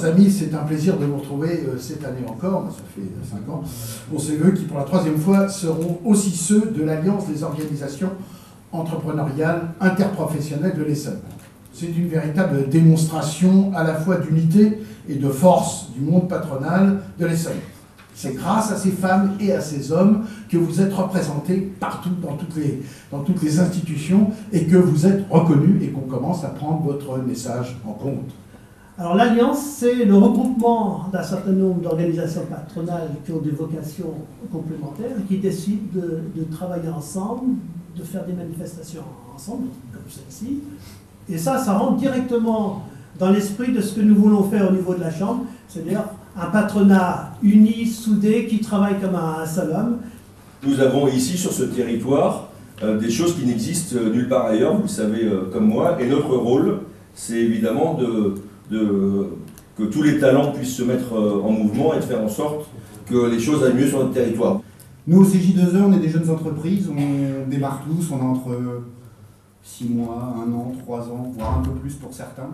chers amis, c'est un plaisir de vous retrouver cette année encore, ça fait 5 ans, pour ces vœux qui pour la 3e fois seront aussi ceux de l'Alliance des organisations entrepreneuriales interprofessionnelles de l'Essonne. C'est une véritable démonstration à la fois d'unité et de force du monde patronal de l'Essonne. C'est grâce à ces femmes et à ces hommes que vous êtes représentés partout dans toutes les institutions et que vous êtes reconnus et qu'on commence à prendre votre message en compte. Alors l'Alliance, c'est le regroupement d'un certain nombre d'organisations patronales qui ont des vocations complémentaires et qui décident de travailler ensemble, de faire des manifestations ensemble, comme celle-ci. Et ça rentre directement dans l'esprit de ce que nous voulons faire au niveau de la Chambre, c'est-à-dire un patronat uni, soudé, qui travaille comme un seul homme. Nous avons ici, sur ce territoire, des choses qui n'existent nulle part ailleurs, vous le savez comme moi, et notre rôle, c'est évidemment que tous les talents puissent se mettre en mouvement et de faire en sorte que les choses aillent mieux sur notre territoire. Nous, au CJ2E, on est des jeunes entreprises, on démarre tous, on a entre 6 mois, 1 an, 3 ans, voire un peu plus pour certains.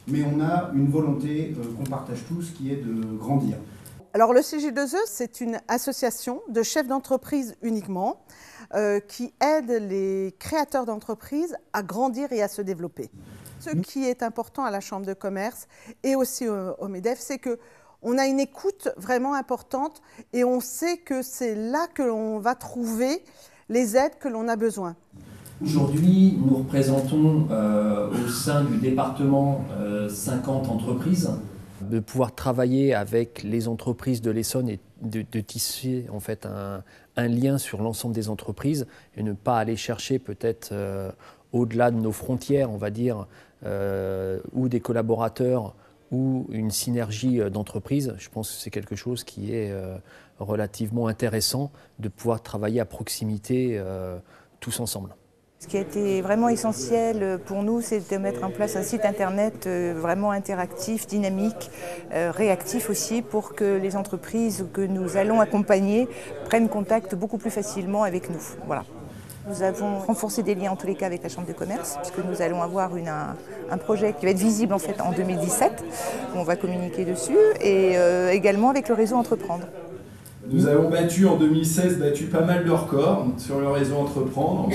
Mais on a une volonté qu'on partage tous qui est de grandir. Alors le CJ2E, c'est une association de chefs d'entreprise uniquement qui aide les créateurs d'entreprises à grandir et à se développer. Ce qui est important à la Chambre de commerce et aussi au MEDEF, c'est qu'on a une écoute vraiment importante et on sait que c'est là que l'on va trouver les aides que l'on a besoin. Aujourd'hui, nous représentons au sein du département 50 entreprises. De pouvoir travailler avec les entreprises de l'Essonne et de tisser en fait un lien sur l'ensemble des entreprises et ne pas aller chercher peut-être au-delà de nos frontières, on va dire, ou des collaborateurs ou une synergie d'entreprises. Je pense que c'est quelque chose qui est relativement intéressant de pouvoir travailler à proximité tous ensemble. Ce qui a été vraiment essentiel pour nous, c'est de mettre en place un site internet vraiment interactif, dynamique, réactif aussi, pour que les entreprises que nous allons accompagner prennent contact beaucoup plus facilement avec nous. Voilà. Nous avons renforcé des liens en tous les cas avec la Chambre de commerce, puisque nous allons avoir un projet qui va être visible en fait en 2017, où on va communiquer dessus, et également avec le réseau Entreprendre. Nous avons en 2016 battu pas mal de records sur le réseau Entreprendre.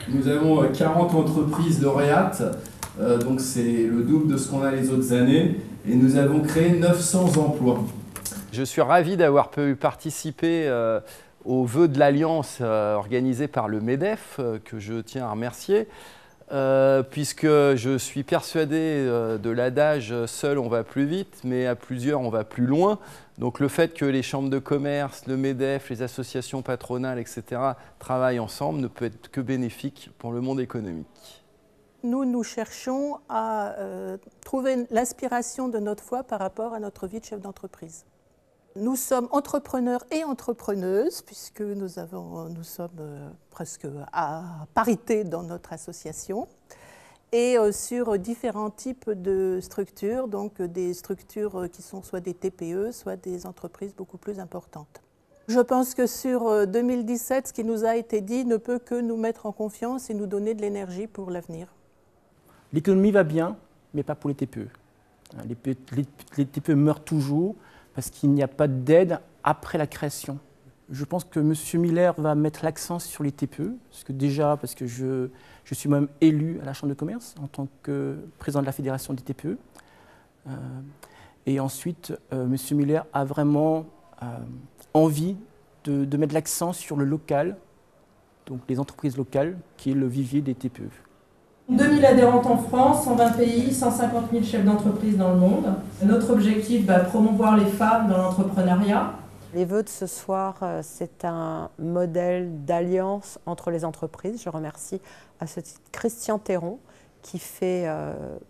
Nous avons 40 entreprises lauréates, donc c'est le double de ce qu'on a les autres années. Et nous avons créé 900 emplois. Je suis ravi d'avoir pu participer aux vœux de l'Alliance organisés par le MEDEF, que je tiens à remercier. Puisque je suis persuadé de l'adage « seul on va plus vite, mais à plusieurs on va plus loin ». Donc le fait que les chambres de commerce, le MEDEF, les associations patronales, etc. travaillent ensemble ne peut être que bénéfique pour le monde économique. Nous cherchons à trouver l'inspiration de notre foi par rapport à notre vie de chef d'entreprise. Nous sommes entrepreneurs et entrepreneuses, puisque nous sommes presque à parité dans notre association, et sur différents types de structures, donc des structures qui sont soit des TPE, soit des entreprises beaucoup plus importantes. Je pense que sur 2017, ce qui nous a été dit ne peut que nous mettre en confiance et nous donner de l'énergie pour l'avenir. L'économie va bien, mais pas pour les TPE. Les TPE meurent toujours, parce qu'il n'y a pas d'aide après la création. Je pense que M. Miller va mettre l'accent sur les TPE, parce que je suis moi-même élu à la Chambre de commerce en tant que président de la Fédération des TPE. Et ensuite, M. Miller a vraiment envie de mettre l'accent sur le local, donc les entreprises locales, qui est le vivier des TPE. 2000 adhérentes en France, 120 pays, 150 000 chefs d'entreprise dans le monde. Notre objectif, promouvoir les femmes dans l'entrepreneuriat. Les vœux de ce soir, c'est un modèle d'alliance entre les entreprises. Je remercie à ce titre Christian Théron qui fait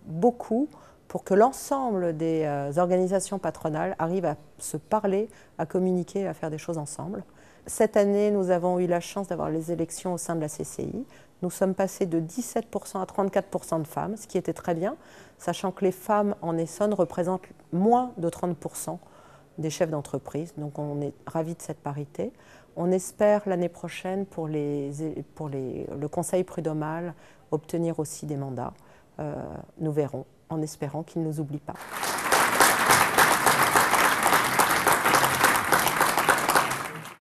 beaucoup pour que l'ensemble des organisations patronales arrivent à se parler, à communiquer, à faire des choses ensemble. Cette année, nous avons eu la chance d'avoir les élections au sein de la CCI. Nous sommes passés de 17% à 34% de femmes, ce qui était très bien, sachant que les femmes en Essonne représentent moins de 30% des chefs d'entreprise. Donc on est ravis de cette parité. On espère l'année prochaine pour le Conseil prud'homal obtenir aussi des mandats. Nous verrons, en espérant qu'ils ne nous oublient pas.